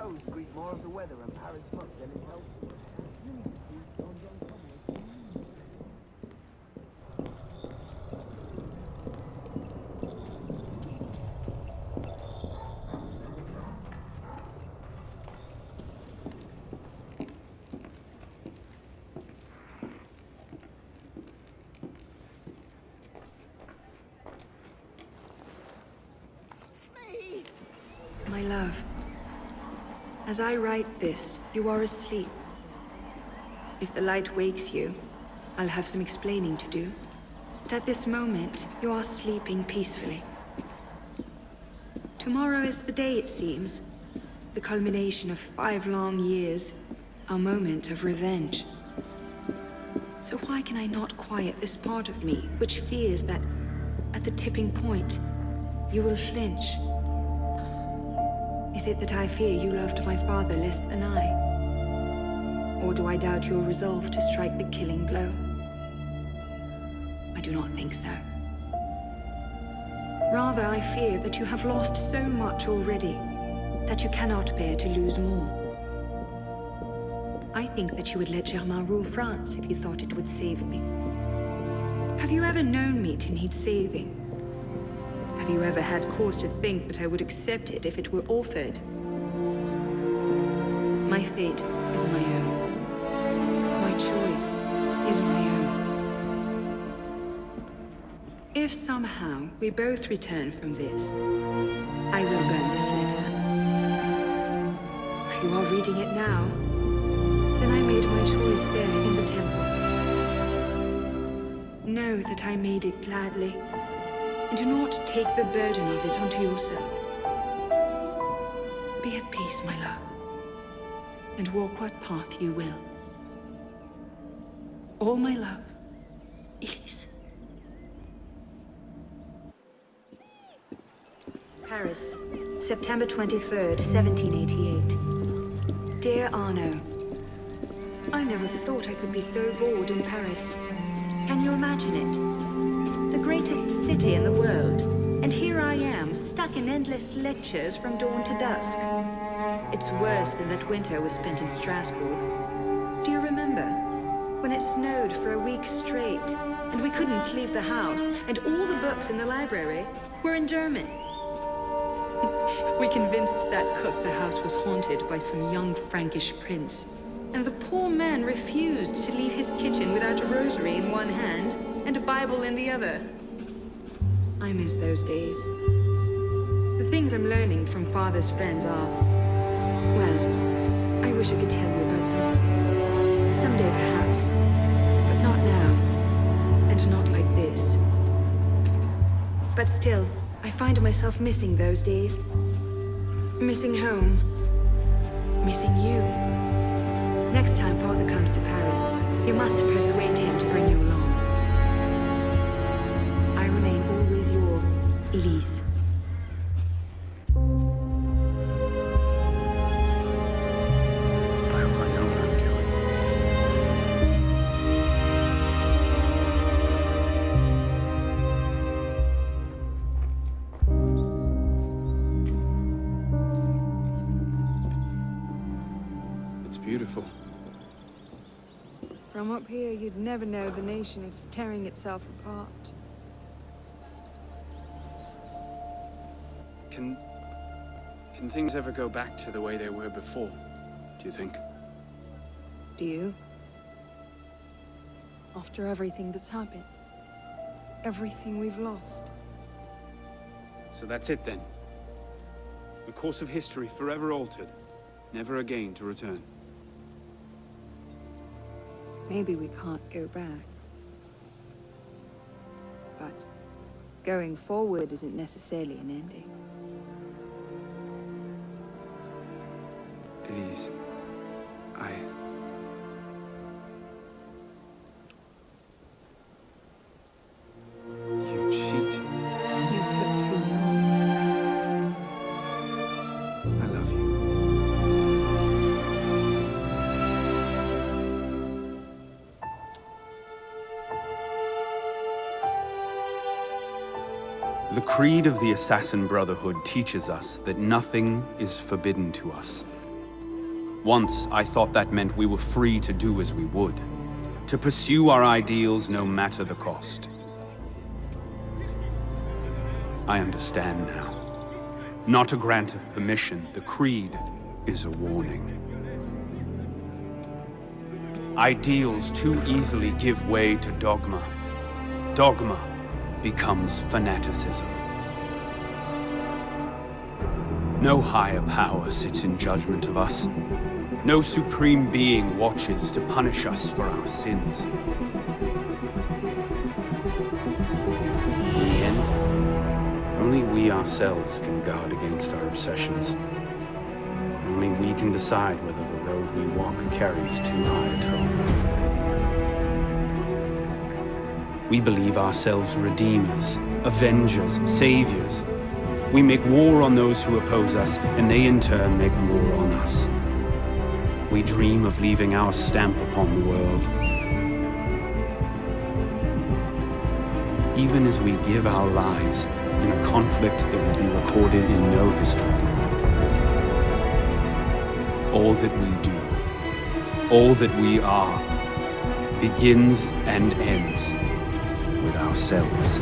Rose agreed more of the weather and Paris month than it helped. My love, as I write this, you are asleep. If the light wakes you, I'll have some explaining to do. But at this moment, you are sleeping peacefully. Tomorrow is the day, it seems. The culmination of 5 long years. Our moment of revenge. So why can I not quiet this part of me, which fears that, at the tipping point, you will flinch? Is it that I fear you loved my father less than I? Or do I doubt your resolve to strike the killing blow? I do not think so. Rather, I fear that you have lost so much already, that you cannot bear to lose more. I think that you would let Germain rule France if you thought it would save me. Have you ever known me to need saving? Have you ever had cause to think that I would accept it if it were offered? My fate is my own. My choice is my own. If somehow we both return from this, I will burn this letter. If you are reading it now, then I made my choice there in the temple. Know that I made it gladly. And do not take the burden of it onto yourself. Be at peace, my love, and walk what path you will. All my love, Elise. Paris, September 23rd, 1788. Dear Arno, I never thought I could be so bored in Paris. Can you imagine it? The greatest city in the world, and here I am, stuck in endless lectures from dawn to dusk. It's worse than that winter was spent in Strasbourg. Do you remember? When it snowed for a week straight, and we couldn't leave the house, and all the books in the library were in German. We convinced that cook the house was haunted by some young Frankish prince, and the poor man refused to leave his kitchen without a rosary in one hand and a Bible in the other. I miss those days. The things I'm learning from Father's friends are... well, I wish I could tell you about them. Someday, perhaps. But not now. And not like this. But still, I find myself missing those days. Missing home. Missing you. Next time Father comes to Paris, you must persuade him to bring you along. I remain always your Elise. I hope I know what I'm doing. It's beautiful. From up here, you'd never know the nation is tearing itself apart. Can things ever go back to the way they were before, do you think? Do you? After everything that's happened. Everything we've lost. So that's it then. The course of history forever altered, never again to return. Maybe we can't go back. But going forward isn't necessarily an ending. Elise, You cheat. You took too long. I love you. The creed of the Assassin Brotherhood teaches us that nothing is forbidden to us, Once, I thought that meant we were free to do as we would. To pursue our ideals no matter the cost. I understand now. Not a grant of permission, the creed is a warning. Ideals too easily give way to dogma. Dogma becomes fanaticism. No higher power sits in judgment of us. No supreme being watches to punish us for our sins. In the end, only we ourselves can guard against our obsessions. Only we can decide whether the road we walk carries too high a toll. We believe ourselves redeemers, avengers, saviors. We make war on those who oppose us, and they in turn make war on us. We dream of leaving our stamp upon the world. Even as we give our lives in a conflict that will be recorded in no history. All that we do, all that we are, begins and ends with ourselves.